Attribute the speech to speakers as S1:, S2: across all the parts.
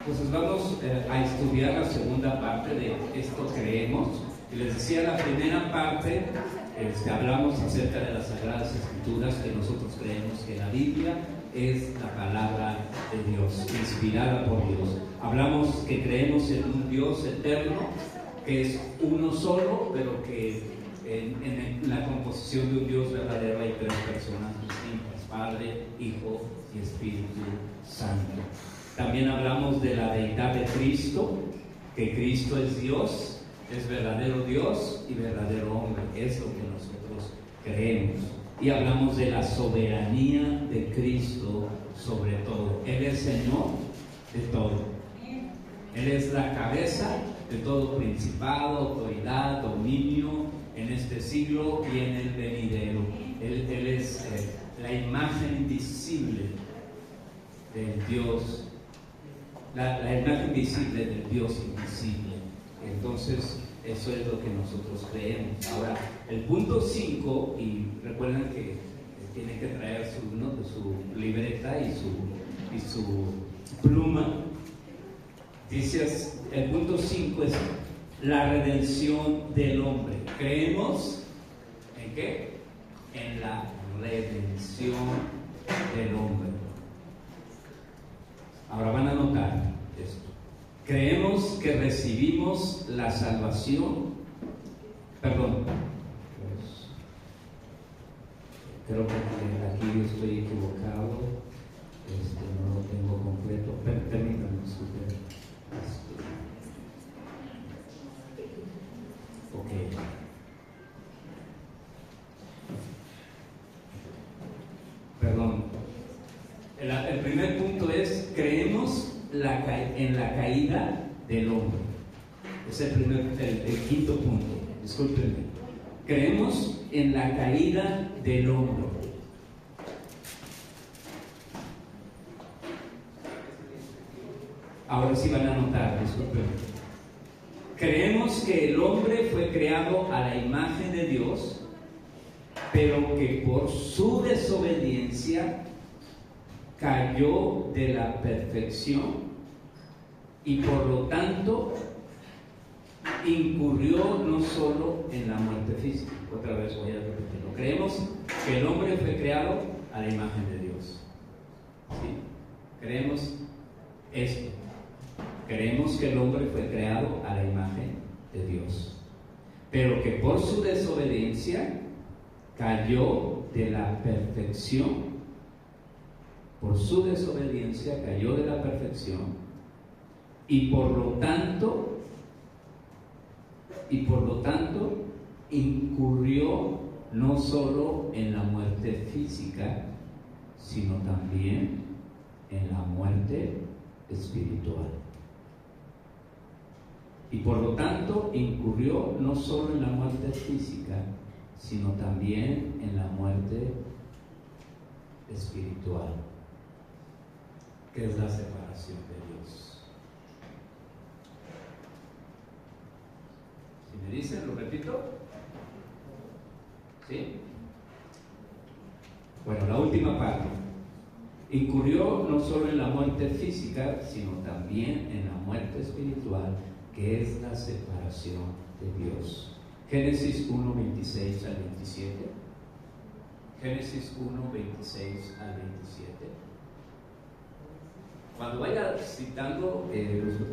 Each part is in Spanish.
S1: Entonces vamos a estudiar la segunda parte de esto creemos. Y les decía, la primera parte hablamos acerca de las Sagradas Escrituras, que nosotros creemos que la Biblia es la palabra de Dios, inspirada por Dios. Hablamos que creemos en un Dios eterno, que es uno solo, pero que en la composición de un Dios verdadero hay tres personas distintas: Padre, Hijo y Espíritu Santo. También hablamos de la deidad de Cristo, que Cristo es Dios, es verdadero Dios y verdadero hombre. Es lo que nosotros creemos. Y hablamos de la soberanía de Cristo sobre todo. Él es Señor de todo. Él es la cabeza de todo principado, autoridad, dominio en este siglo y en el venidero. Él es la imagen visible del Dios. La imagen visible del Dios invisible. Entonces, eso es lo que nosotros creemos. Ahora, el punto 5, y recuerden que tienen que traer su libreta y su pluma. Dice, el punto 5 es la redención del hombre. ¿Creemos en qué? En la redención del hombre. Ahora van a notar esto. Creemos que recibimos la salvación. Perdón. Creo que aquí yo estoy equivocado. No lo tengo completo. Permítanme, disculpen. Ok. Perdón. El primer punto es: creemos en la caída del hombre. Es el quinto punto. Discúlpenme. Creemos en la caída del hombre. Ahora sí van a notar, discúlpenme. Creemos que el hombre fue creado a la imagen de Dios, pero que por su desobediencia cayó de la perfección y por lo tanto incurrió no solo en la muerte física. Otra vez voy a repetirlo. Creemos que el hombre fue creado a la imagen de Dios. ¿Sí? Creemos esto. Creemos que el hombre fue creado a la imagen de Dios, pero que por su desobediencia cayó de la perfección. Por su desobediencia cayó de la perfección y por lo tanto incurrió no solo en la muerte física, sino también en la muerte espiritual. Y por lo tanto incurrió no solo en la muerte física, sino también en la muerte espiritual, que es la separación de Dios. Si me dicen, lo repito. ¿Sí? Bueno, la última parte. Incurrió no solo en la muerte física, sino también en la muerte espiritual, que es la separación de Dios. Génesis 1, 26 al 27. Génesis 1, 26 al 27. Cuando vaya citando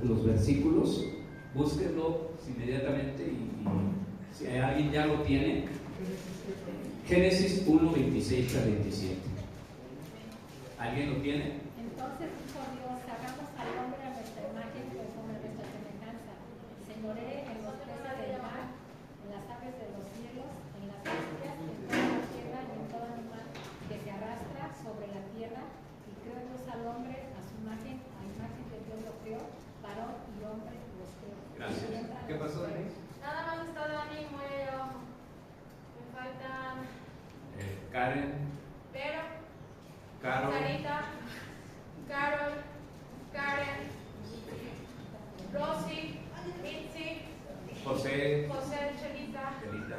S1: los versículos, búsquenlo inmediatamente y si alguien ya lo tiene. Génesis 1, 26 al 27. ¿Alguien lo tiene?
S2: Entonces dijo Dios: hagamos al hombre a nuestra imagen conforme a nuestra semejanza. Señoree en los peces del mar, en las aves de los cielos, en las bestias, en toda la tierra y en todo animal que se arrastra sobre la tierra. Y creó Dios al hombre a su imagen, a imagen de Dios lo creó, varón y hombre los creó.
S1: Gracias. ¿Qué pasó, Denise?
S3: Nada más está Dani muy abajo. Me faltan
S1: Karen,
S3: Vero,
S1: Carol,
S3: Sarita, Carol, Karen, Rosy, Mitzi,
S1: José,
S3: Chelita.
S1: Celita,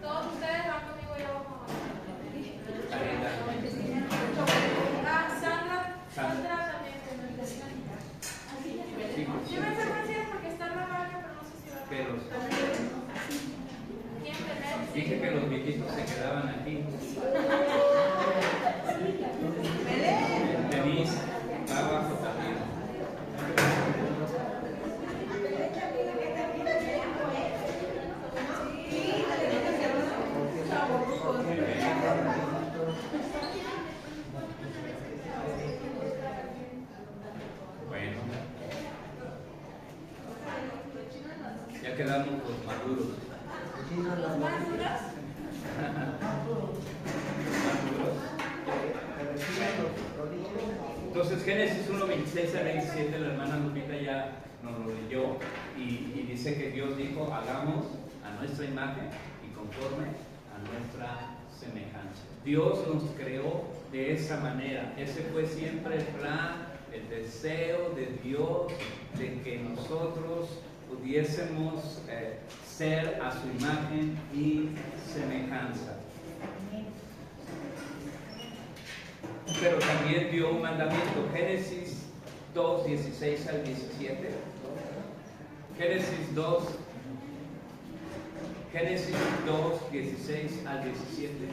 S3: Todos ustedes van conmigo y abajo.
S1: Sarita,
S3: Sandra
S1: Sandra.
S3: también.
S1: Dije que los viejitos se quedaban aquí. Denise va abajo también. Bueno, ya quedamos los maduros.
S3: ¿Los más duros?
S1: Entonces Génesis 1, 26 al 27, la hermana Lupita ya nos lo leyó y dice que Dios dijo, hagamos a nuestra imagen y conforme a nuestra semejanza. Dios nos creó de esa manera. Ese fue siempre el plan, el deseo de Dios de que nosotros pudiésemos ser a su imagen y semejanza. Pero también dio un mandamiento, Génesis 2, 16 al 17. Génesis 2, 16 al 17.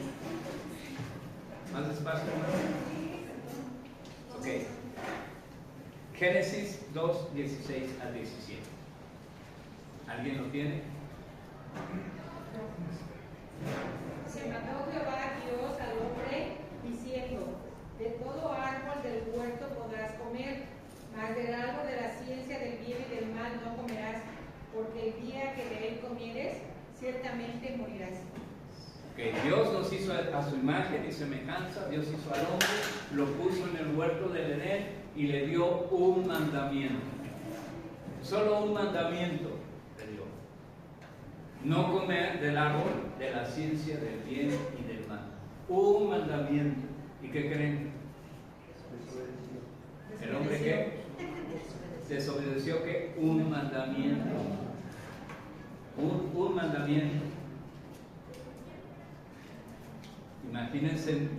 S1: Más despacio, ¿no? Ok. Génesis 2, 16 al 17. ¿Alguien lo tiene?
S4: Se mandó Jehová Dios al hombre diciendo: de todo árbol del huerto podrás comer, mas del árbol de la ciencia del bien y del mal no comerás, porque el día que de él comieres, ciertamente morirás.
S1: Okay. Dios nos hizo a su imagen y semejanza. Dios hizo al hombre, lo puso en el huerto del Edén y le dio un mandamiento. Solo un mandamiento le dio: no comer del árbol de la ciencia del bien y del mal. Un mandamiento. ¿Y qué creen? ¿El hombre qué? Desobedeció ¿qué? Un mandamiento. Un mandamiento. Imagínense,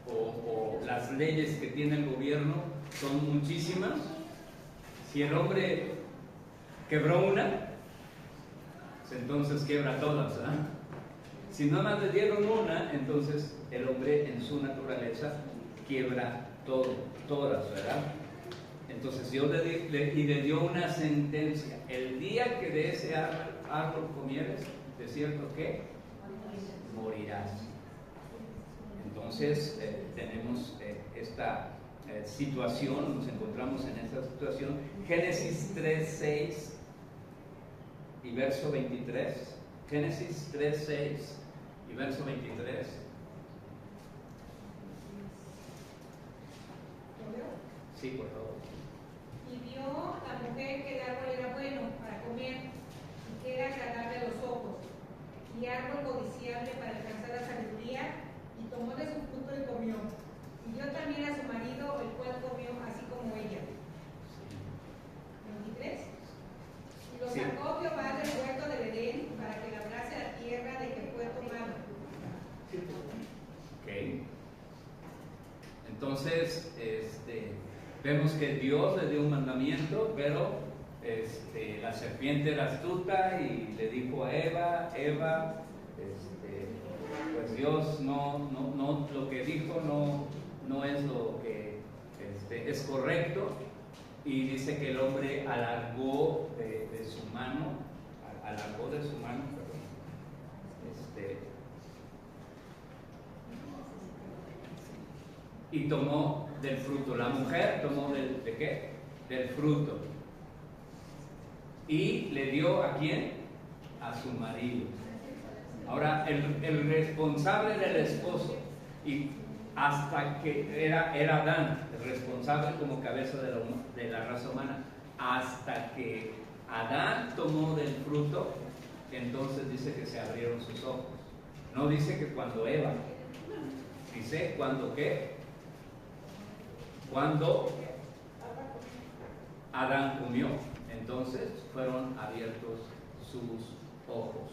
S1: o las leyes que tiene el gobierno son muchísimas. Si el hombre quebró una, entonces quiebra todas, ¿verdad? Si no más le dieron una, entonces el hombre en su naturaleza quiebra todas, ¿verdad? Entonces Dios le dio una sentencia: el día que de ese árbol comieres, de cierto que morirás. Entonces tenemos esta situación, nos encontramos en esta situación. Génesis 3:6 y verso 23. Génesis 3:6 y verso 23. Sí, por favor.
S4: Y vio la mujer que el árbol era bueno para comer y que era agradable a los ojos, y árbol codiciable para alcanzar la sabiduría, y tomó de su fruto y comió. Y dio también a su marido, el cual comió así como ella. 23. Y lo sacó Jehová del huerto del Edén para que labrase la tierra de que fue tomado.
S1: Ok. Entonces, vemos que Dios le dio un mandamiento, pero la serpiente era astuta y le dijo a Eva, pues Dios no, lo que dijo no es lo que es correcto, y dice que el hombre alargó de su mano, y tomó del fruto. La mujer tomó ¿de qué? Del fruto. Y le dio ¿a quién? A su marido. Ahora, el responsable del esposo, y hasta que era Adán, el responsable como cabeza de la raza humana, hasta que Adán tomó del fruto, entonces dice que se abrieron sus ojos. No dice que cuando Eva, dice cuando ¿qué? Cuando Adán comió, entonces fueron abiertos sus ojos.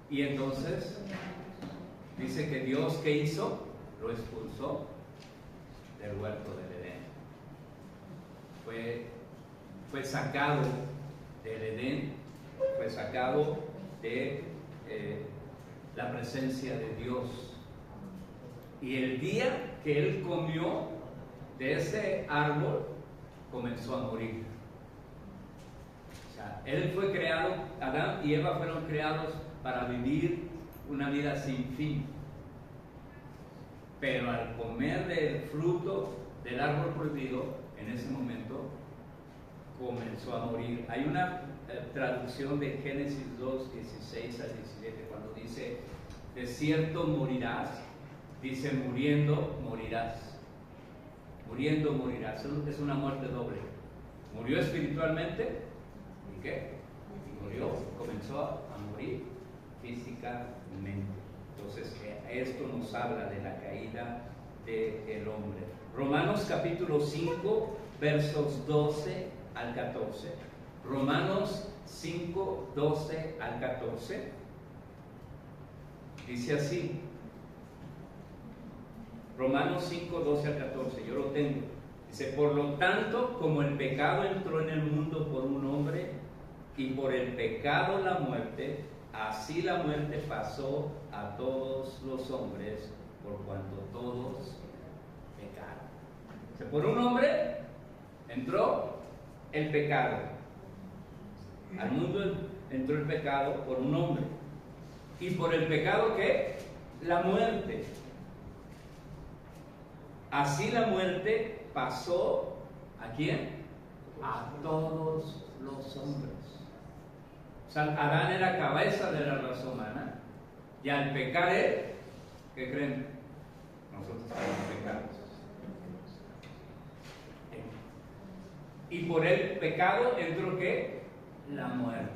S1: Y entonces dice que Dios, ¿qué hizo? Lo expulsó del huerto del Edén. Fue sacado del Edén, fue sacado de la presencia de Dios. Y el día que él comió de ese árbol, comenzó a morir. O sea, él fue creado, Adán y Eva fueron creados para vivir una vida sin fin. Pero al comer del fruto del árbol prohibido, en ese momento comenzó a morir. Hay una traducción de Génesis 2, 16 al 17, cuando dice, de cierto morirás, dice muriendo morirás. Muriendo morirás. Es una muerte doble. Murió espiritualmente, ¿y qué? Y murió, comenzó a morir físicamente. Entonces, esto nos habla de la caída del hombre. Romanos capítulo 5, versos 12 al 14. Romanos 5, 12 al 14. Dice así. Romanos 5, 12 al 14. Yo lo tengo. Dice, por lo tanto, como el pecado entró en el mundo por un hombre, y por el pecado la muerte, así la muerte pasó a todos los hombres, por cuanto todos pecaron. O sea, por un hombre entró el pecado. Al mundo entró el pecado por un hombre. ¿Y por el pecado qué? La muerte. Así la muerte pasó ¿a quién? A todos los hombres. O sea, Adán era cabeza de la raza humana, y al pecar él, ¿qué creen? Nosotros somos pecados. Y por el pecado entró ¿qué? La muerte.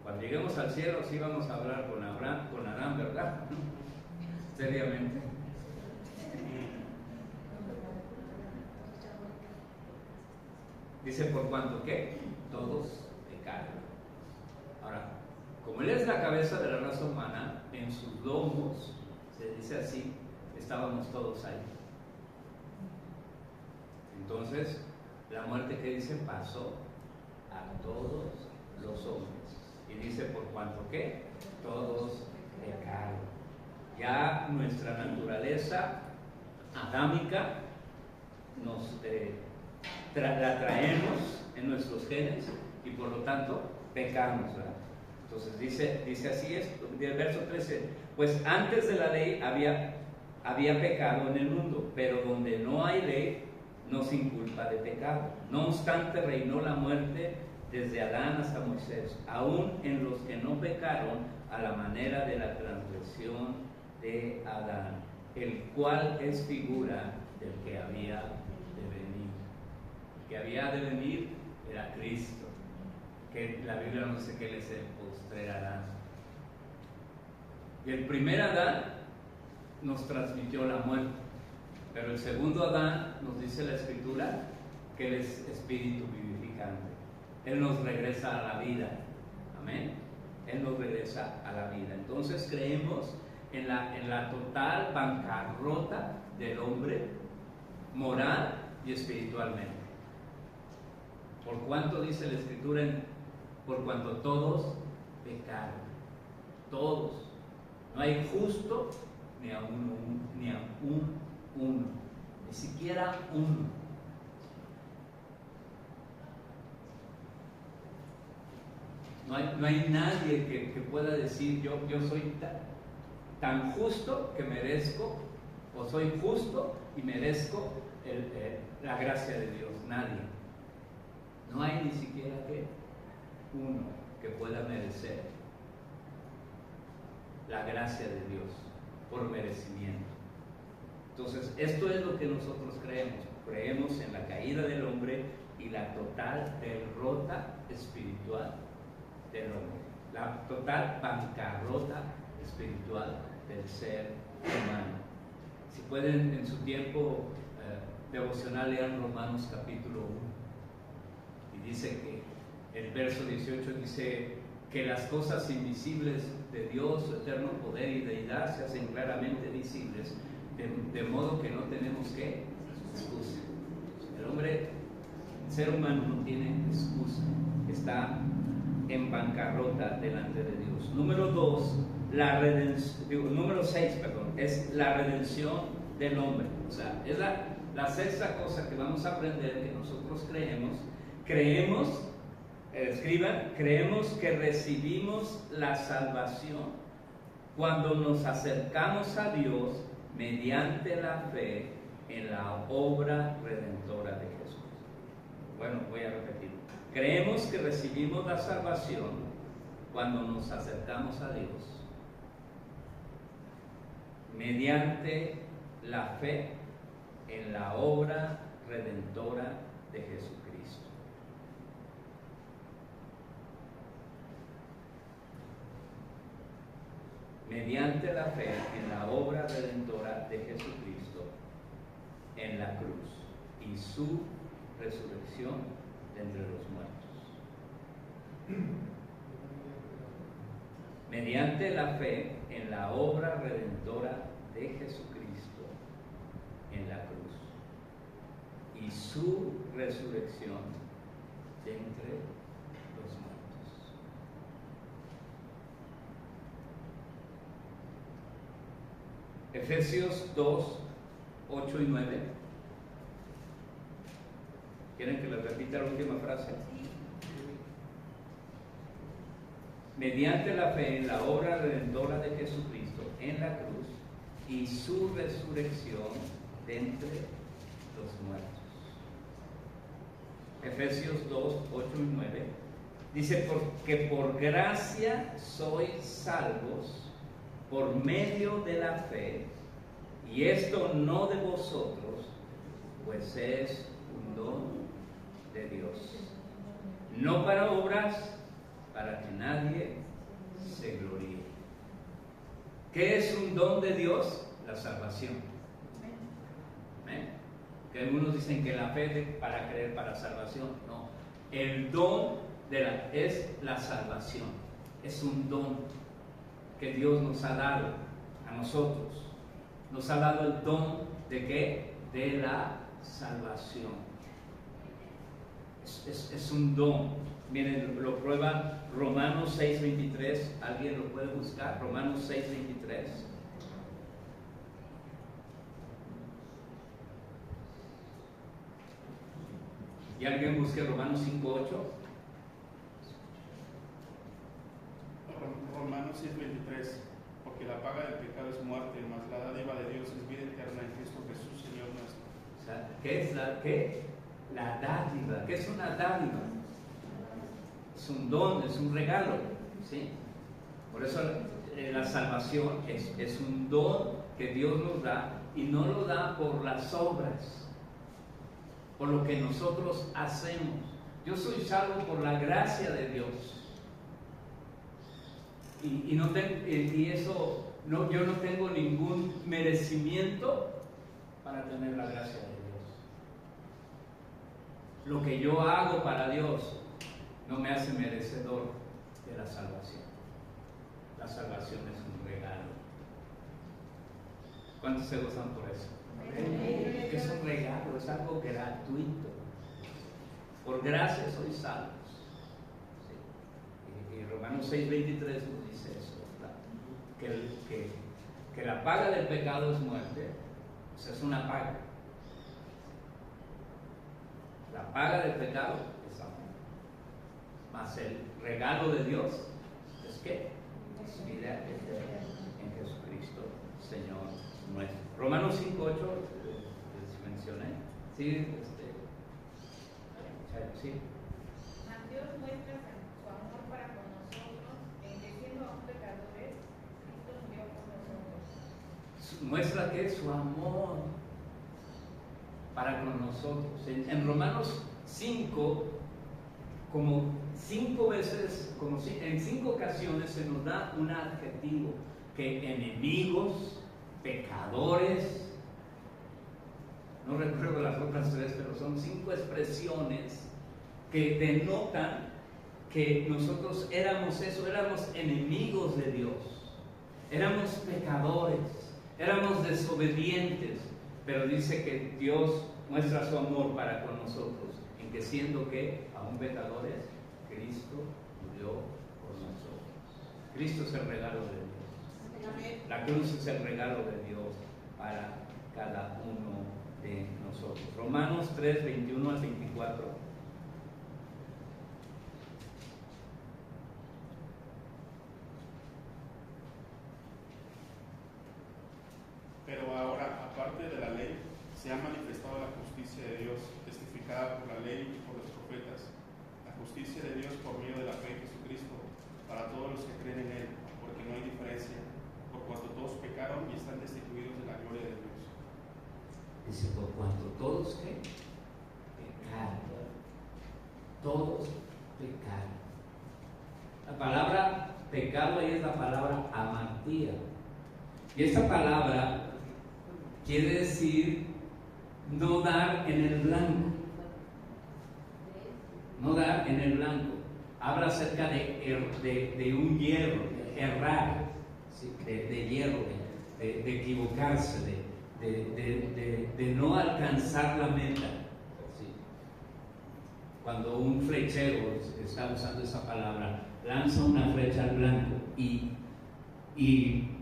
S1: Cuando lleguemos al cielo sí vamos a hablar con Adán, ¿verdad? Seriamente. Dice, por cuanto ¿qué? Todos pecaron. Ahora, como él es la cabeza de la raza humana, en sus lomos, se dice así, estábamos todos ahí. Entonces, la muerte que dice pasó a todos los hombres. Y dice, por cuanto ¿qué? Todos pecaron. Ya nuestra naturaleza adámica la traemos en nuestros genes y por lo tanto pecamos, ¿verdad? Entonces dice así del verso 13, pues antes de la ley había pecado en el mundo, pero donde no hay ley no se inculpa de pecado. No obstante reinó la muerte desde Adán hasta Moisés, aún en los que no pecaron a la manera de la transgresión de Adán, el cual es figura del que había de venir. El que había de venir era Cristo, que la Biblia nos dice que él es el postrer Adán. Y el primer Adán nos transmitió la muerte, pero el segundo Adán nos dice la Escritura que él es espíritu vivificante. Él nos regresa a la vida. Amén. Él nos regresa a la vida. Entonces creemos en la total bancarrota del hombre, moral y espiritualmente. ¿Por cuánto dice la Escritura? Por cuanto todos pecaron. Todos. No hay justo ni a uno, ni siquiera uno. No hay nadie que pueda decir yo soy tan justo que merezco, o soy justo y merezco la gracia de Dios. Nadie. No hay ni siquiera uno que pueda merecer la gracia de Dios por merecimiento. Entonces, esto es lo que nosotros creemos. Creemos en la caída del hombre y la total derrota espiritual del hombre, la total bancarrota espiritual del ser humano. Si pueden en su tiempo devocional lean Romanos capítulo 1, y dice que el verso 18 dice que las cosas invisibles de Dios, su eterno poder y deidad se hacen claramente visibles, de modo que no tenemos que excusa. El hombre, el ser humano no tiene excusa, está en bancarrota delante de Dios. Número 6, es la redención del hombre. O sea, es la sexta cosa que vamos a aprender que nosotros creemos, escriban, creemos que recibimos la salvación cuando nos acercamos a Dios mediante la fe en la obra redentora de Jesús. Bueno, voy a repetir. Creemos que recibimos la salvación cuando nos acercamos a Dios mediante la fe en la obra redentora de Jesucristo. Mediante la fe en la obra redentora de Jesucristo en la cruz y su resurrección de entre los muertos. Mediante la fe en la obra redentora de Jesucristo en la cruz y su resurrección de entre los muertos. Efesios 2, 8 y 9. ¿Quieren que les repita la última frase? Mediante la fe en la obra redentora de Jesucristo en la cruz y su resurrección de entre los muertos. Efesios 2, 8 y 9 dice: porque por gracia sois salvos por medio de la fe, y esto no de vosotros, pues es un don de Dios, no para obras, para que nadie se gloríe. ¿Qué es un don de Dios? La salvación. ¿Amén? Que algunos dicen que la fe para creer para salvación. No, el don es la salvación. Es un don que Dios nos ha dado a nosotros. Nos ha dado el don de ¿qué? De la salvación. Es un don. Miren, lo prueba Romanos 6:23. ¿Alguien lo puede buscar? Romanos 6:23. ¿Y alguien busque Romanos 5:8?
S5: Romanos 6:23. Porque la paga del pecado es muerte, mas la dádiva de Dios es vida eterna en Cristo Jesús, Señor nuestro.
S1: O sea, ¿qué es la dádiva? ¿Qué es una dádiva? Es un don, es un regalo, ¿sí? Por eso la salvación es un don que Dios nos da, y no lo da por las obras, por lo que nosotros hacemos. Yo soy salvo por la gracia de Dios, yo no tengo ningún merecimiento para tener la gracia de Dios. Lo que yo hago para Dios no me hace merecedor de la salvación. La salvación es un regalo. ¿Cuántos se gozan por eso? Que es un regalo, es algo gratuito. Por gracia sois salvos. ¿Sí? Y Romanos 6:23 nos dice eso, ¿verdad? Que la paga del pecado es muerte. O sea, es una paga. La paga del pecado es amor. Más el regalo de Dios es ¿qué? Es vida eterna en Jesucristo, Señor nuestro. Romanos 5:8 les mencioné. Sí, sí.
S3: Mas Dios muestra su amor para con nosotros, en que siendo aún pecadores, Cristo murió por nosotros.
S1: Muestra que su amor para con nosotros. En Romanos 5, como 5 veces, en 5 ocasiones se nos da un adjetivo, que enemigos, pecadores, no recuerdo las otras 3, pero son 5 expresiones que denotan que nosotros éramos enemigos de Dios, éramos pecadores, éramos desobedientes, pero dice que Dios muestra su amor para con nosotros, en que siendo que aún pecadores, Cristo murió por nosotros. Cristo es el regalo de Dios. La cruz es el regalo de Dios para cada uno de nosotros. Romanos 3, 21 al 24.
S5: Pero ahora, aparte de la ley, se ha manifestado la justicia de Dios, testificada por la ley y por los profetas, la justicia de Dios por medio de la fe en Jesucristo, para todos los que creen en Él, porque no hay diferencia, por cuanto todos pecaron y están destituidos de la gloria de Dios.
S1: Dice, por cuanto todos ¿qué? Pecaron. Todos pecaron. La palabra pecado ahí es la palabra amartía. Y esta palabra quiere decir no dar en el blanco. No dar en el blanco. Habla acerca de un hierro, de errar, ¿sí? de hierro, de equivocarse, de no alcanzar la meta. ¿Sí? Cuando un flechero, está usando esa palabra, lanza una flecha al blanco y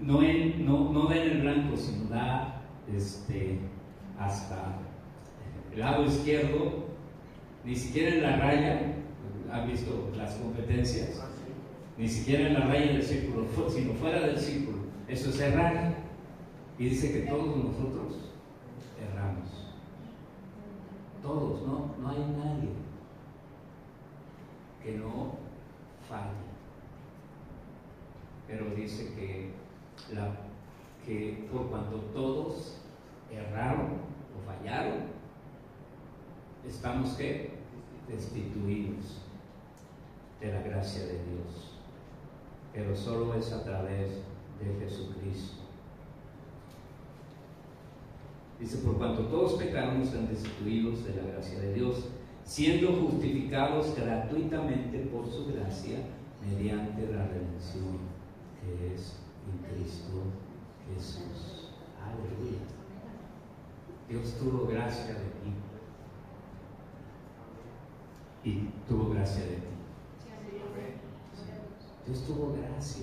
S1: no da en el blanco, sino da hasta el lado izquierdo, ni siquiera en la raya. ¿Han visto las competencias? Ni siquiera en la raya del círculo, sino fuera del círculo. Eso es errar. Y dice que todos nosotros erramos. Todos, no hay nadie que no falle. Pero dice que por cuanto todos erraron o fallaron, estamos ¿qué? Destituidos de la gracia de Dios. Pero solo es a través de Jesucristo. Dice, por cuanto todos pecaron, están destituidos de la gracia de Dios, siendo justificados gratuitamente por su gracia mediante la redención que es en Cristo Jesús. Aleluya. Dios tuvo gracia de ti y tuvo gracia de ti. Dios tuvo gracia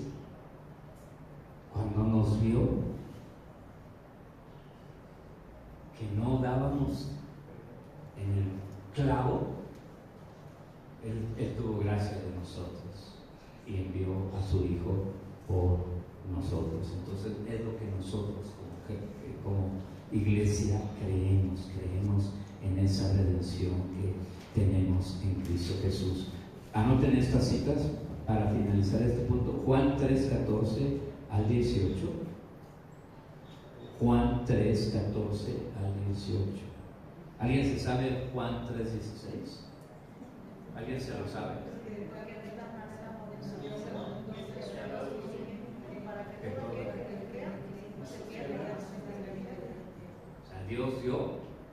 S1: cuando nos vio que no dábamos en el clavo. Él tuvo gracia de nosotros y envió a su Hijo por nosotros. Entonces es lo que nosotros como iglesia creemos en esa redención que tenemos en Cristo Jesús. Anoten estas citas para finalizar este punto. Juan 3, 14 al 18. Juan 3, 14 al 18. ¿Alguien se sabe Juan 3, 16? ¿Alguien se lo sabe? O sea, Dios dio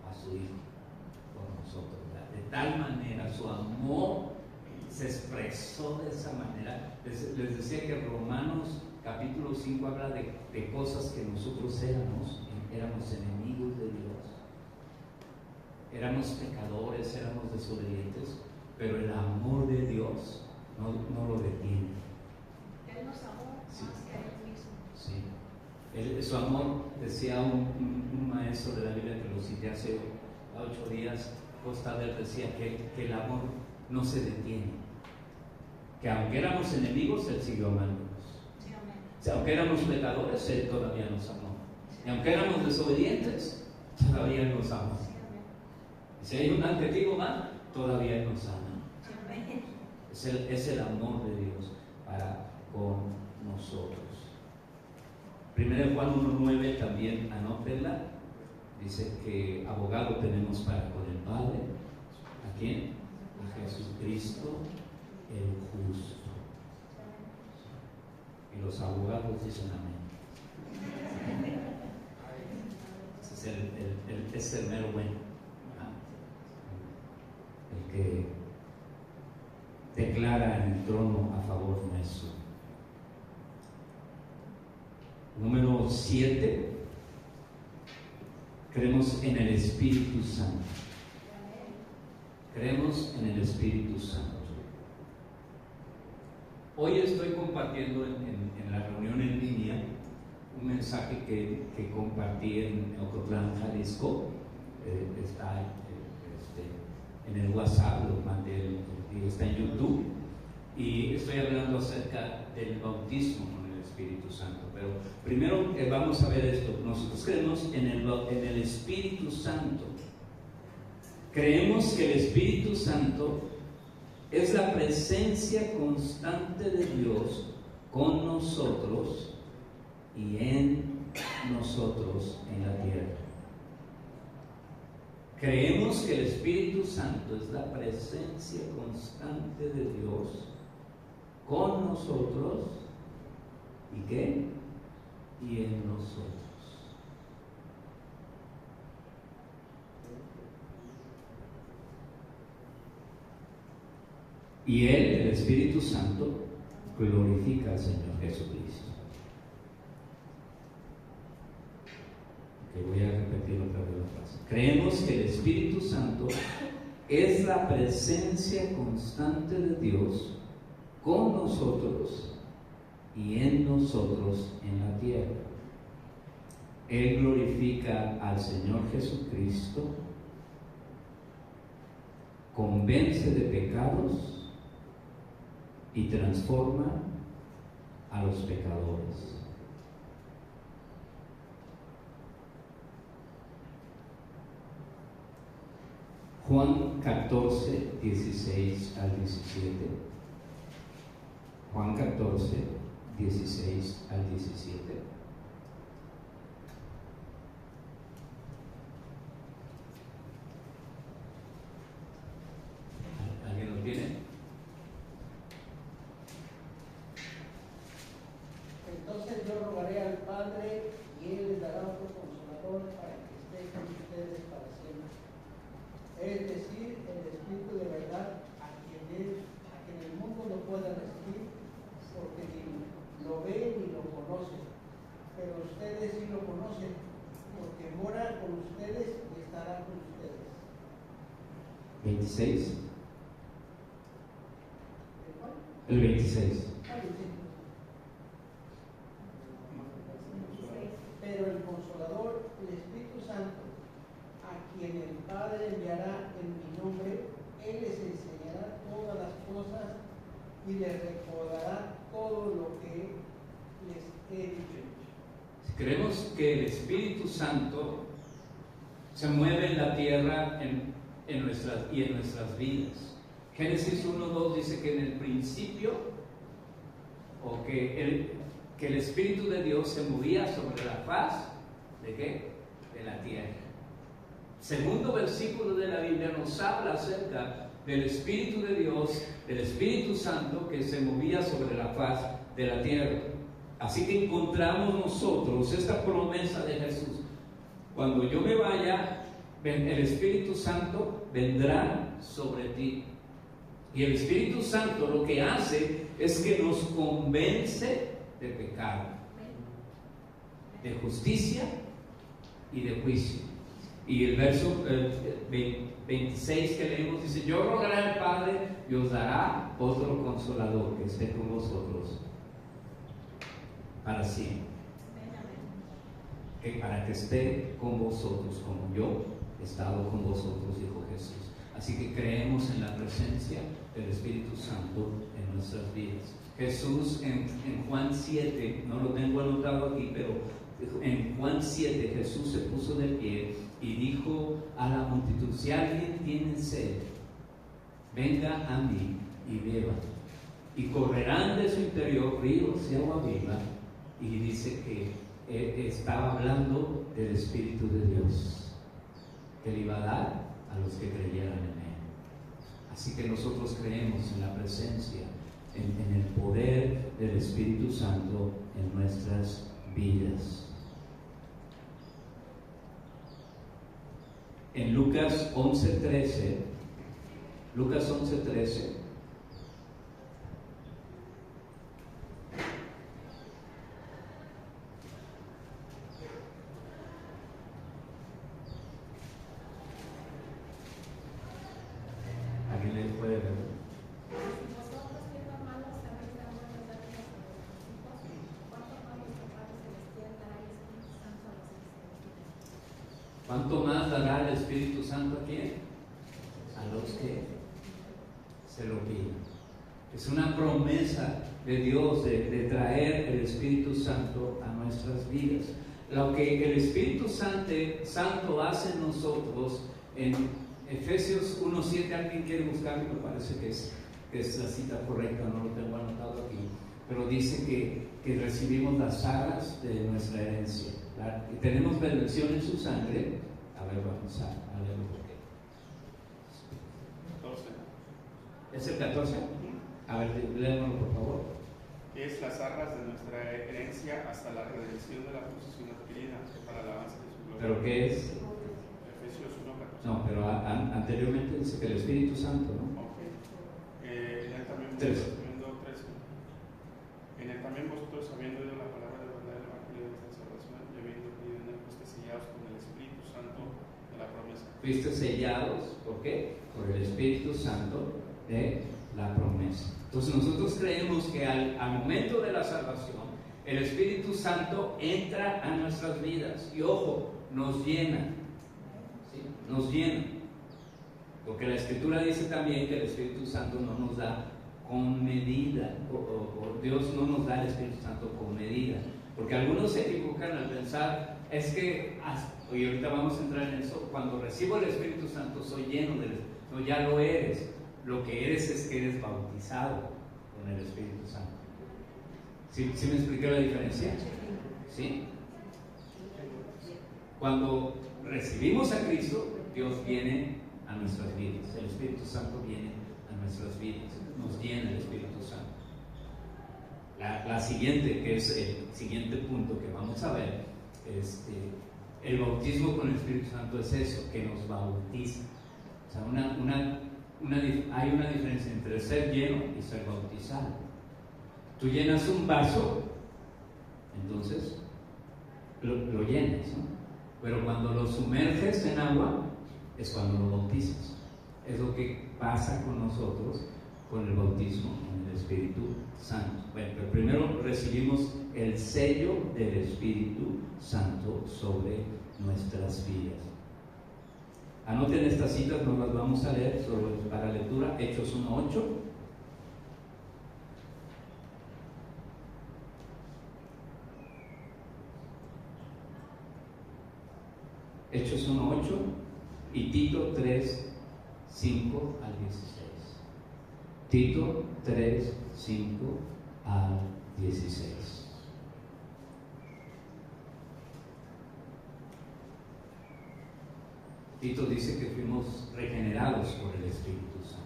S1: a su Hijo por nosotros. De tal manera su amor se expresó de esa manera. Les decía que Romanos capítulo 5 habla de cosas que nosotros éramos enemigos de Dios, éramos pecadores, éramos desobedientes, pero el amor de Dios no lo detiene.
S3: Él nos amó más que a Él mismo.
S1: Sí. Su amor, decía un maestro de la Biblia que lo cité hace 8 días, Costa del, decía que el amor no se detiene, que aunque éramos enemigos, Él siguió amándonos.
S3: Sí, amén.
S1: O sea, aunque éramos pecadores, Él todavía nos amó. Y aunque éramos desobedientes, todavía Él nos ama.
S3: Sí, amén.
S1: Y si hay un adjetivo más, todavía Él nos ama.
S3: Sí, amén.
S1: Es el amor de Dios para con nosotros. 1 Juan 1:9 también anótenla. Dice que abogado tenemos para con el Padre. ¿A quién? A Jesucristo el justo. Y los abogados dicen amén. Ese es el mero bueno, ¿verdad? El que declara en el trono a favor nuestro. Número 7. Creemos en el Espíritu Santo. Creemos en el Espíritu Santo. Hoy estoy compartiendo en la reunión en línea un mensaje que compartí en Ocotlán, Jalisco. Está en el WhatsApp, lo mandé, y está en YouTube. Y estoy hablando acerca del bautismo con el Espíritu Santo. Pero primero vamos a ver esto. Nosotros creemos en el Espíritu Santo. Creemos que el Espíritu Santo es la presencia constante de Dios con nosotros y en nosotros en la tierra. Creemos que el Espíritu Santo es la presencia constante de Dios con nosotros y ¿qué? Y en nosotros. Y Él, el Espíritu Santo, glorifica al Señor Jesucristo. Que voy a repetir otra vez la frase. Creemos que el Espíritu Santo es la presencia constante de Dios con nosotros y en nosotros en la tierra. Él glorifica al Señor Jesucristo, convence de pecados y transforma a los pecadores. Juan 14, 16 al 17. Juan 14, 16 al 17. ¿Alguien lo tiene?
S6: Entonces yo rogaré al Padre y Él les dará otro consolador para que esté con ustedes para siempre. Es decir, el Espíritu de verdad a quien el mundo no puede recibir, porque ni lo ve ni lo conoce. Pero ustedes sí lo conocen, porque mora con ustedes y estará con ustedes.
S1: 26. El 26.
S6: Pero el Consolador, el Espíritu Santo, a quien el Padre enviará en mi nombre, Él les enseñará todas las cosas y les recordará todo lo que les he dicho.
S1: Creemos que el Espíritu Santo se mueve en la tierra en nuestras vidas. Génesis 1:2 dice que en el principio, o que el Espíritu de Dios se movía sobre la faz ¿de qué? De la tierra. Segundo versículo de la Biblia nos habla acerca del Espíritu de Dios, del Espíritu Santo que se movía sobre la faz de la tierra. Así que encontramos nosotros esta promesa de Jesús: cuando yo me vaya, el Espíritu Santo vendrá sobre ti. Y el Espíritu Santo lo que hace es que nos convence de pecado, de justicia y de juicio. Y el verso 26 que leemos dice: yo rogaré al Padre y os dará otro consolador que esté con vosotros para siempre, para que esté con vosotros como yo he estado con vosotros, dijo Jesús. Así que creemos en la presencia del Espíritu Santo en nuestras vidas. Jesús en Juan 7, no lo tengo anotado aquí, pero en Juan 7 Jesús se puso de pie y dijo a la multitud: si alguien tiene sed, venga a mí y beba, y correrán de su interior ríos de agua viva. Y dice que estaba hablando del Espíritu de Dios, que le iba a dar a los que creyeran en Él. Así que nosotros creemos en la presencia, en el poder del Espíritu Santo en nuestras vidas. En Lucas 11:13, ¿alguien le puede ver?
S2: Vosotros, siendo malos, sabéis dar buenos
S1: la da el Espíritu Santo a quién? A los que se lo piden. Es una promesa de Dios de traer el Espíritu Santo a nuestras vidas. Lo que el Espíritu Santo hace en nosotros, en Efesios 1:7, ¿alguien quiere buscarlo? Me parece que es la cita correcta, no lo tengo anotado aquí, pero dice que recibimos las arras de nuestra herencia, ¿verdad? Y tenemos bendición en su sangre. A ver, vamos a leerlo porque
S5: 14.
S1: ¿es el 14? A ver, léemoslo por favor.
S5: Es las arras de nuestra herencia hasta la redención de la posesión adquirida para la alabanza de su gloria.
S1: ¿Pero qué es?
S5: Efesios 1:14.
S1: No, pero anteriormente dice que el Espíritu Santo, ¿no?
S5: Ok. En él también
S1: Tres.
S5: En él también vosotros, habiendo oído la palabra de verdad del Evangelio de nuestra salvación, y habiendo creído en él, fuiste sellados con el Espíritu Santo de la promesa.
S1: Fuiste sellados, ¿por qué? Por el Espíritu Santo de la promesa. Entonces nosotros creemos que al momento de la salvación, el Espíritu Santo entra a nuestras vidas y, ojo, nos llena. ¿Sí? Nos llena. Porque la Escritura dice también que el Espíritu Santo no nos da con medida, o Dios no nos da el Espíritu Santo con medida. Porque algunos se equivocan al pensar, es que, y ahorita vamos a entrar en eso, cuando recibo el Espíritu Santo soy lleno del Espíritu. No, ya lo eres. Lo que eres es que eres bautizado con el Espíritu Santo. ¿Sí me expliqué la diferencia? ¿Sí? Cuando recibimos a Cristo, Dios viene a nuestras vidas. El Espíritu Santo viene a nuestras vidas. Nos llena el Espíritu Santo. La siguiente, que es el siguiente punto que vamos a ver, el bautismo con el Espíritu Santo es eso, que nos bautiza. O sea, hay una diferencia entre ser lleno y ser bautizado. Tú llenas un vaso, entonces lo llenas, ¿no? Pero cuando lo sumerges en agua, es cuando lo bautizas. Es lo que pasa con nosotros con el bautismo con el Espíritu Santo. Bueno, pero primero recibimos el sello del Espíritu Santo sobre nuestras vidas. Anoten estas citas, no las vamos a leer, solo para lectura. Hechos 1:8. Hechos 1:8 y Tito 3:5 al 16. Tito 3:5 al 16. Tito dice que fuimos regenerados por el Espíritu Santo.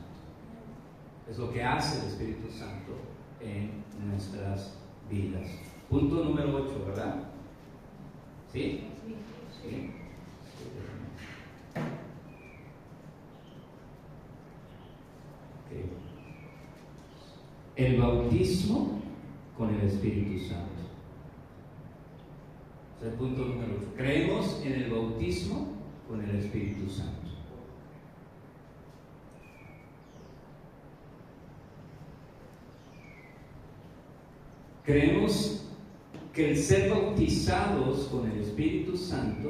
S1: Es lo que hace el Espíritu Santo en nuestras vidas. Punto número 8, ¿verdad? ¿Sí? ¿Sí? Okay. El bautismo con el Espíritu Santo. Es el punto número 8. Creemos en el bautismo con el Espíritu Santo. Creemos que el ser bautizados con el Espíritu Santo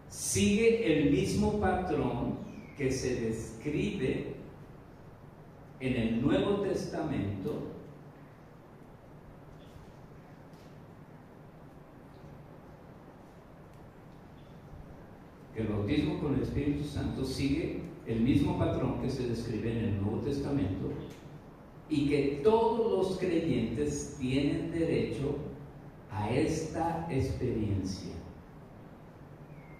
S1: sigue el mismo patrón que se describe en el Nuevo Testamento que el bautismo con el Espíritu Santo sigue el mismo patrón que se describe en el Nuevo Testamento y que todos los creyentes tienen derecho a esta experiencia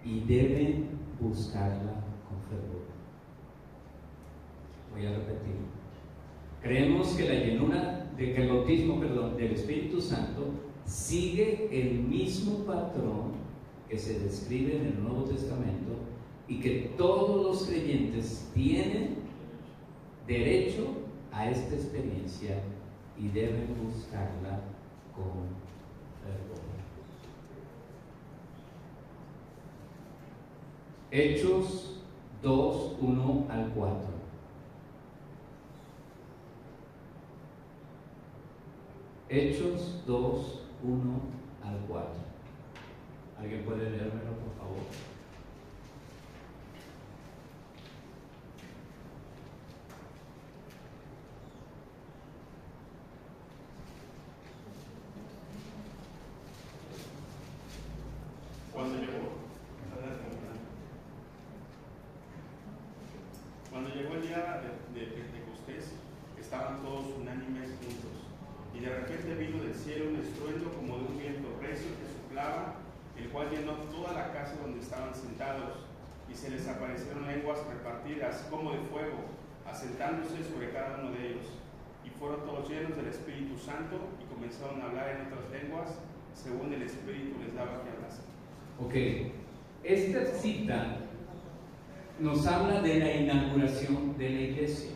S1: y deben buscarla con fervor. Voy a repetir. Creemos que la llenura que el bautismo, del Espíritu Santo sigue el mismo patrón que se describe en el Nuevo Testamento y que todos los creyentes tienen derecho a esta experiencia y deben buscarla con fervor. Hechos 2, 1 al 4. Hechos 2, 1 al 4. ¿Alguien puede leérmelo, por favor?
S5: Cuando llegó el día de Pentecostés, estaban todos unánimes juntos, y de repente vino del cielo un estruendo como de un viento recio que soplaba, el cual llenó toda la casa donde estaban sentados, y se les aparecieron lenguas repartidas como de fuego, asentándose sobre cada uno de ellos, y fueron todos llenos del Espíritu Santo, y comenzaron a hablar en otras lenguas, según el Espíritu les daba que hablasen.
S1: Ok, esta cita nos habla de la inauguración de la iglesia.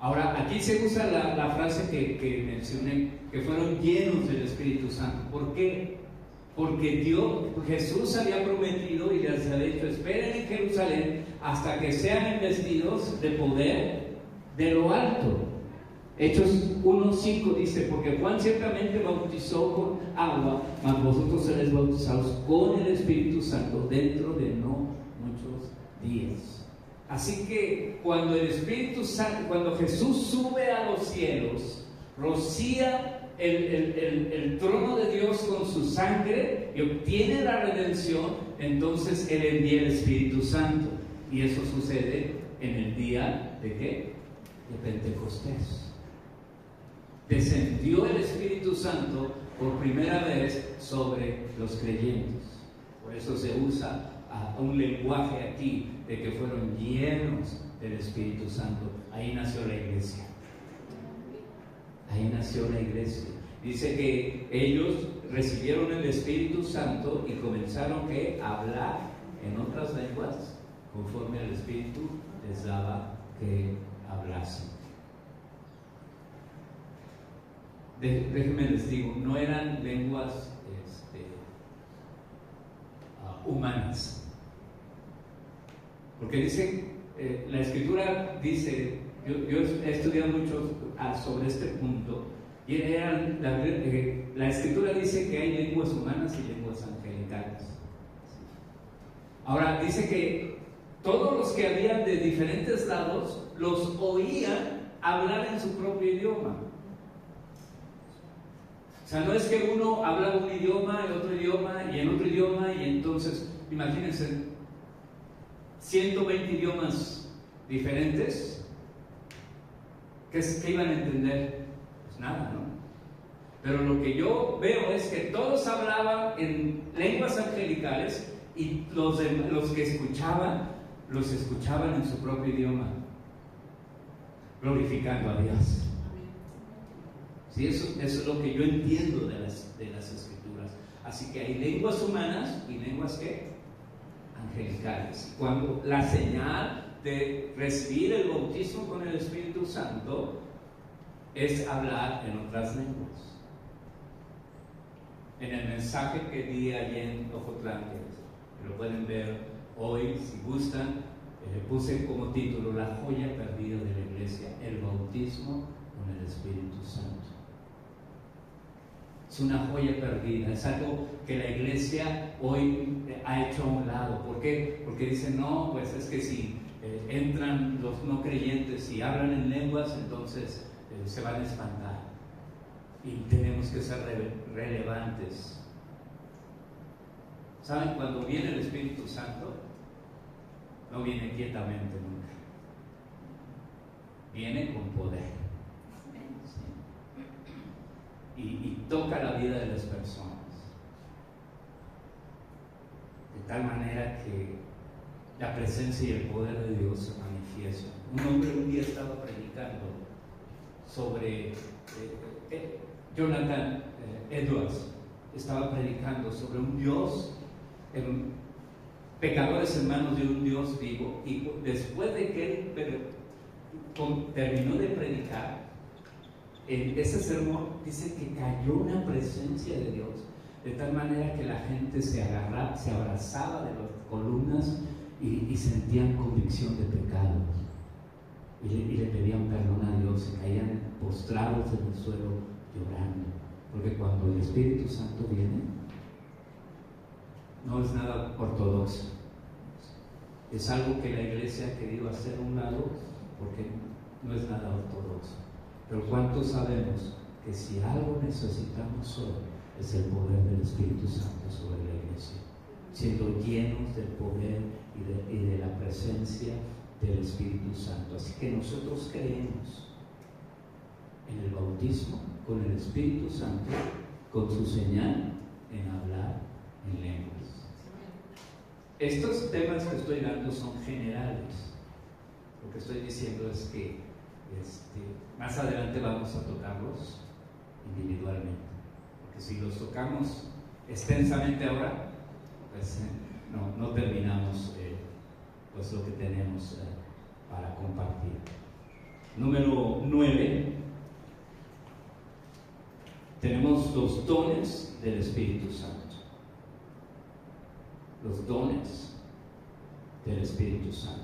S1: Ahora, aquí se usa la frase que mencioné, que fueron llenos del Espíritu Santo. ¿Por qué? Porque Jesús había prometido y les había dicho: esperen en Jerusalén hasta que sean investidos de poder de lo alto. Hechos 1:5 dice: porque Juan ciertamente bautizó con agua, mas vosotros seréis bautizados con el Espíritu Santo dentro de no muchos días. Así que cuando el Espíritu Santo, cuando Jesús sube a los cielos, rocía el trono de Dios con su sangre y obtiene la redención, entonces Él envía el Espíritu Santo. Y eso sucede en el día ¿de qué? De Pentecostés. Descendió el Espíritu Santo por primera vez sobre los creyentes. Por eso se usa un lenguaje aquí de que fueron llenos del Espíritu Santo. Ahí nació la iglesia. Ahí nació la iglesia. Dice que ellos recibieron el Espíritu Santo y comenzaron a hablar en otras lenguas conforme al Espíritu les daba que hablasen. Déjenme les digo, no eran lenguas humanas. Porque dice, la Escritura dice, yo he estudiado mucho sobre este punto, y la Escritura dice que hay lenguas humanas y lenguas angelicales. Ahora, dice que todos los que habían de diferentes lados los oían hablar en su propio idioma. O sea, no es que uno habla un idioma, el otro idioma y el otro idioma, y entonces, imagínense, 120 idiomas diferentes. ¿Qué iban a entender? Pues nada, ¿no? Pero lo que yo veo es que todos hablaban en lenguas angelicales y los que escuchaban, los escuchaban en su propio idioma, glorificando a Dios. Sí, eso es lo que yo entiendo de las Escrituras. Así que hay lenguas humanas y lenguas ¿qué? Angelicales. Cuando la señal de recibir el bautismo con el Espíritu Santo es hablar en otras lenguas. En el mensaje que di ayer en Ocotlán, que lo pueden ver hoy si gustan, puse como título: la joya perdida de la iglesia, el bautismo con el Espíritu Santo. Es una joya perdida, es algo que la iglesia hoy ha hecho a un lado. ¿Por qué? Porque dicen: no, pues es que si entran los no creyentes y hablan en lenguas, entonces se van a espantar. Y tenemos que ser relevantes. ¿Saben? Cuando viene el Espíritu Santo, no viene quietamente nunca. Viene con poder. Y toca la vida de las personas de tal manera que la presencia y el poder de Dios se manifiestan. Un hombre un día estaba predicando sobre Jonathan Edwards estaba predicando sobre un Dios, pecadores en manos de un Dios vivo, y después de que él terminó de predicar en ese sermón, dice que cayó una presencia de Dios de tal manera que la gente se abrazaba de las columnas y sentían convicción de pecados y le pedían perdón a Dios, se caían postrados en el suelo llorando, porque cuando el Espíritu Santo viene no es nada ortodoxo. Es algo que la iglesia ha querido hacer a un lado porque no es nada ortodoxo. Pero ¿cuántos sabemos que si algo necesitamos hoy es el poder del Espíritu Santo sobre la iglesia? Siendo llenos del poder y de la presencia del Espíritu Santo. Así que nosotros creemos en el bautismo con el Espíritu Santo, con su señal en hablar en lenguas. Estos temas que estoy dando son generales. Lo que estoy diciendo es que más adelante vamos a tocarlos individualmente, porque si los tocamos extensamente ahora, pues no terminamos pues lo que tenemos para compartir. Número 9, tenemos los dones del Espíritu Santo. Los dones del Espíritu Santo.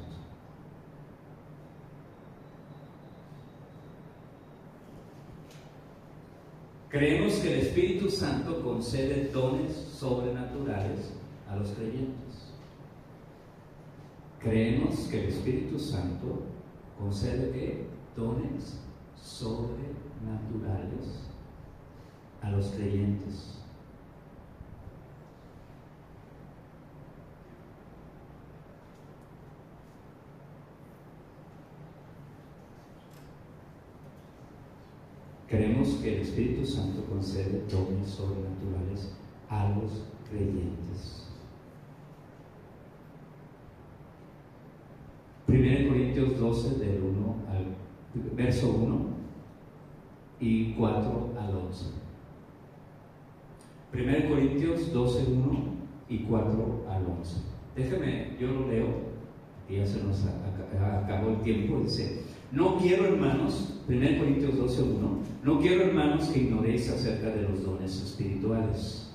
S1: Creemos que el Espíritu Santo concede dones sobrenaturales a los creyentes. Creemos que el Espíritu Santo concede ¿qué? Dones sobrenaturales a los creyentes. Creemos que el Espíritu Santo concede dones sobrenaturales a los creyentes. 1 Corintios 12, del 1 al verso 1 y 4 al 11. 1 Corintios 12, 1 y 4 al 11. Déjeme, yo lo leo, y ya se nos acabó el tiempo. Dice: no quiero, hermanos, 1 Corintios 12, 1, no quiero, hermanos, que ignoréis acerca de los dones espirituales.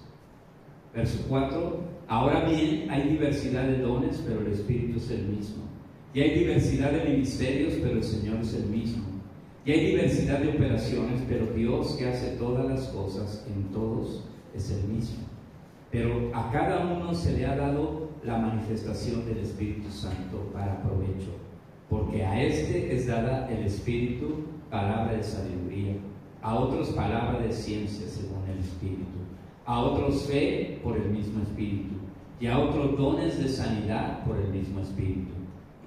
S1: Verso 4: ahora bien, hay diversidad de dones, pero el Espíritu es el mismo. Y hay diversidad de ministerios, pero el Señor es el mismo. Y hay diversidad de operaciones, pero Dios, que hace todas las cosas en todos, es el mismo. Pero a cada uno se le ha dado la manifestación del Espíritu Santo para provecho. Porque a este es dada el Espíritu palabra de sabiduría, a otros palabra de ciencia según el Espíritu, a otros fe por el mismo Espíritu, y a otros dones de sanidad por el mismo Espíritu,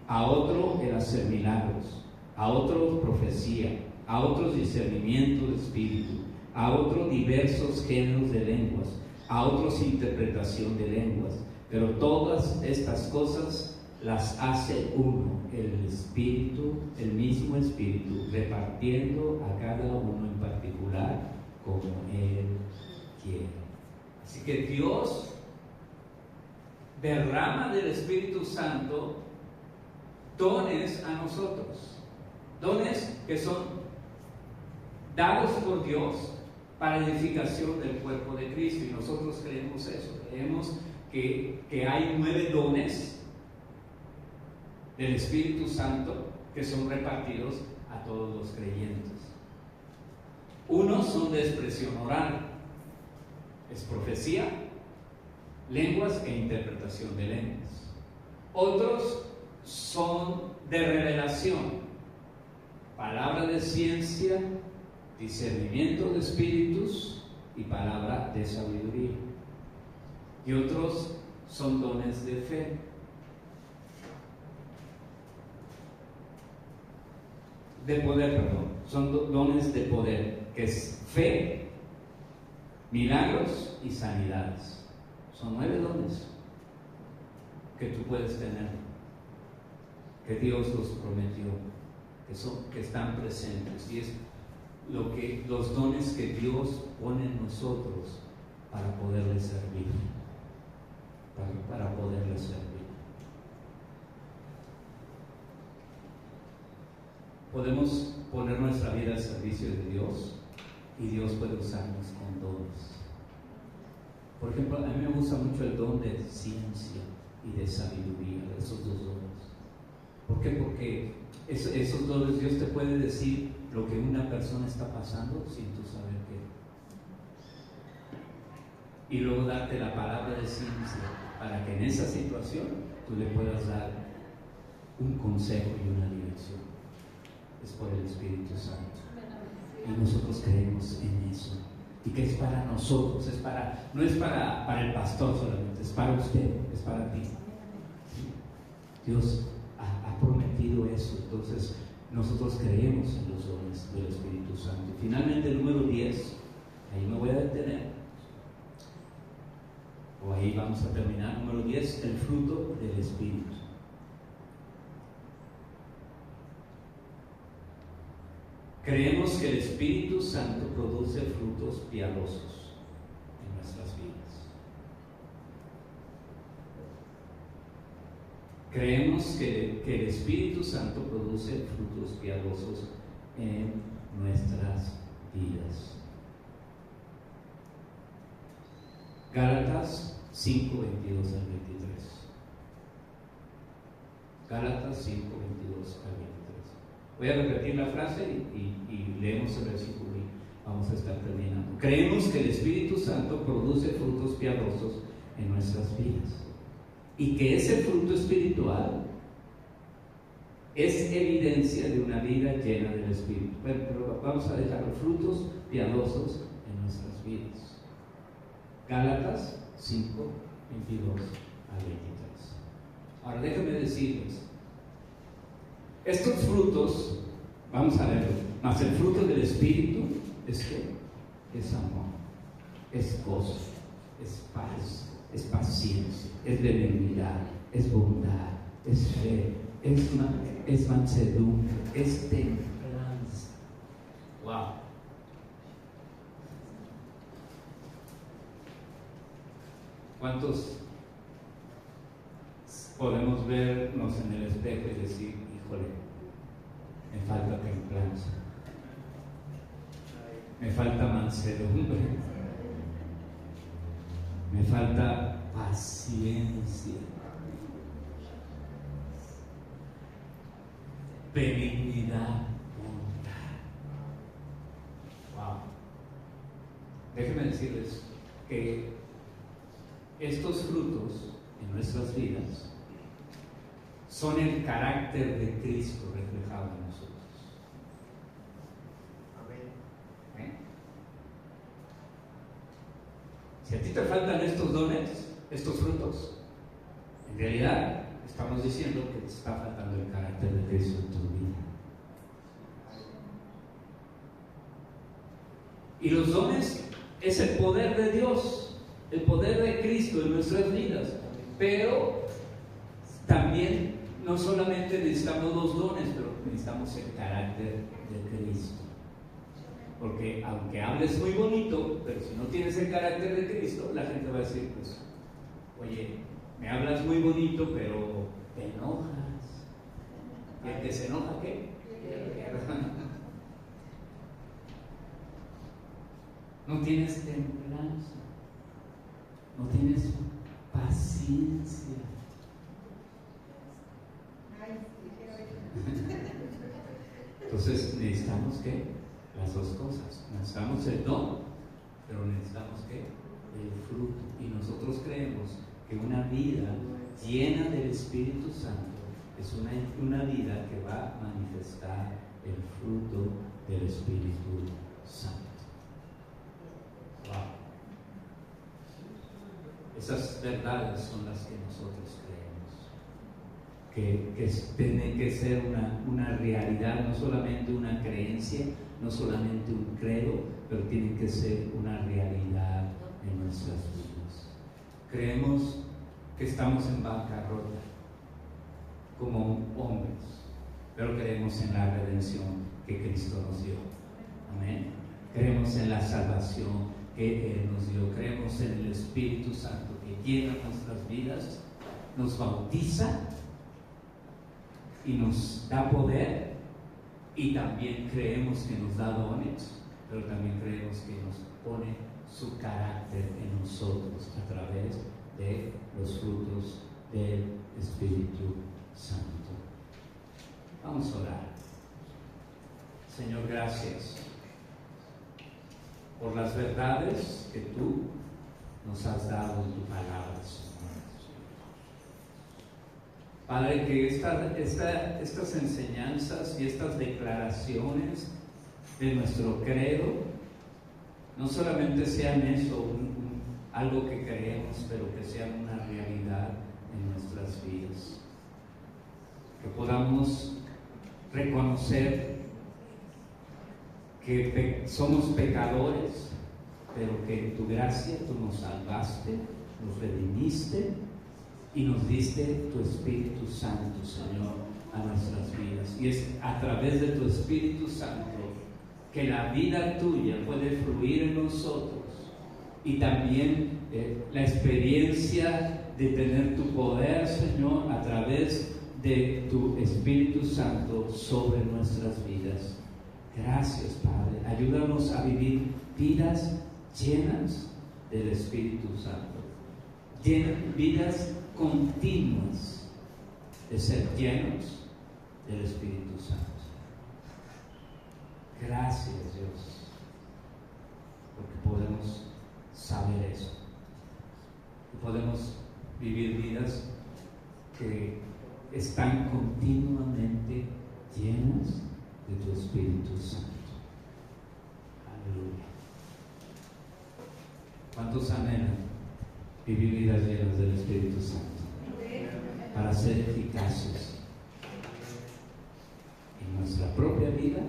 S1: a otro el hacer milagros, a otros profecía, a otros discernimiento de espíritu, a otros diversos géneros de lenguas, a otros interpretación de lenguas, pero todas estas cosas las hace uno, el Espíritu, el mismo Espíritu, repartiendo a cada uno en particular como Él quiere. Así que Dios derrama del Espíritu Santo dones a nosotros, dones que son dados por Dios para edificación del cuerpo de Cristo, y nosotros creemos eso, creemos que hay 9 dones del Espíritu Santo que son repartidos a todos los creyentes. Unos son de expresión oral, es profecía, lenguas e interpretación de lenguas. Otros son de revelación, palabra de ciencia, discernimiento de espíritus y palabra de sabiduría. Y otros son dones de fe. De poder, perdón, son dones de poder, que es fe, milagros y sanidades. Son 9 dones que tú puedes tener, que Dios los prometió, que están presentes, y es los dones que Dios pone en nosotros para poderle servir, para poderle servir. Podemos poner nuestra vida al servicio de Dios y Dios puede usarnos con dones. Por ejemplo, a mí me gusta mucho el don de ciencia y de sabiduría, esos 2 dones. ¿Por qué? Porque esos dones Dios te puede decir lo que una persona está pasando sin tú saber qué. Y luego darte la palabra de ciencia para que en esa situación tú le puedas dar un consejo y una dirección. Es por el Espíritu Santo. Y nosotros creemos en eso. Y que es para nosotros, no es para el pastor solamente, es para usted, es para ti. Dios ha prometido eso, entonces nosotros creemos en los dones del Espíritu Santo. Y finalmente el número 10, ahí me voy a detener, o ahí vamos a terminar. Número 10, el fruto del Espíritu. Creemos que el Espíritu Santo produce frutos piadosos en nuestras vidas. Creemos que el Espíritu Santo produce frutos piadosos en nuestras vidas. Gálatas 5, 22 al 23. Gálatas 5, 22 al 23. Voy a repetir la frase y leemos el versículo y vamos a estar terminando. Creemos que el Espíritu Santo produce frutos piadosos en nuestras vidas y que ese fruto espiritual es evidencia de una vida llena del Espíritu. Bueno, pero vamos a dejar los frutos piadosos en nuestras vidas. Gálatas 5, 22 al 23. Ahora déjenme decirles, estos frutos, vamos a verlo, más el fruto del Espíritu es ¿qué? Es amor, es gozo, es paz, es paciencia, es benignidad, es bondad, es fe, es mansedumbre, es templanza. Wow. ¿Cuántos podemos vernos en el espejo y decir, híjole, me falta templanza, me falta mansedumbre, me falta paciencia, benignidad, bondad? Wow. Déjenme decirles que estos frutos en nuestras vidas son el carácter de Cristo reflejado en nosotros. Amén. Si a ti te faltan estos dones, estos frutos, en realidad estamos diciendo que te está faltando el carácter de Cristo en tu vida. Y los dones es el poder de Dios, el poder de Cristo en nuestras vidas, pero también no solamente necesitamos los dones, pero necesitamos el carácter de Cristo. Porque aunque hables muy bonito, pero si no tienes el carácter de Cristo, la gente va a decir, pues, oye, me hablas muy bonito, pero te enojas. ¿Y el que se enoja qué? No tienes templanza, no tienes paciencia. Entonces necesitamos ¿qué? Las dos cosas. Necesitamos el don, pero necesitamos ¿qué? El fruto. Y nosotros creemos que una vida llena del Espíritu Santo es una vida que va a manifestar el fruto del Espíritu Santo. Wow. Esas verdades son las que nosotros creemos, que tiene que ser una realidad, no solamente una creencia, no solamente un credo, pero tiene que ser una realidad en nuestras vidas. Creemos que estamos en bancarrota como hombres, pero creemos en la redención que Cristo nos dio. Amén. Creemos en la salvación que Él nos dio. Creemos en el Espíritu Santo que llena nuestras vidas, nos bautiza y nos da poder, y también creemos que nos da dones, pero también creemos que nos pone su carácter en nosotros a través de los frutos del Espíritu Santo. Vamos a orar. Señor, gracias por las verdades que tú nos has dado en tu palabra, Señor. Padre, que estas enseñanzas y estas declaraciones de nuestro credo no solamente sean eso, algo que creemos, pero que sean una realidad en nuestras vidas. Que podamos reconocer que somos pecadores, pero que en tu gracia tú nos salvaste, nos redimiste y nos diste tu Espíritu Santo, Señor, a nuestras vidas. Y es a través de tu Espíritu Santo que la vida tuya puede fluir en nosotros, y también la experiencia de tener tu poder, Señor, a través de tu Espíritu Santo sobre nuestras vidas. Gracias, Padre. Ayúdanos a vivir vidas llenas del Espíritu Santo, vidas continuas de ser llenos del Espíritu Santo. Gracias, Dios, porque podemos saber eso, y podemos vivir vidas que están continuamente llenas de tu Espíritu Santo. Aleluya. ¿Cuántos anhelan vivir vidas llenas del Espíritu Santo para ser eficaces en nuestra propia vida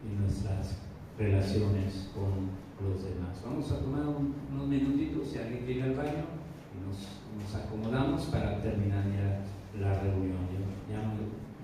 S1: y nuestras relaciones con los demás? Vamos a tomar unos minutitos, si alguien llega al baño, y nos acomodamos para terminar ya la reunión.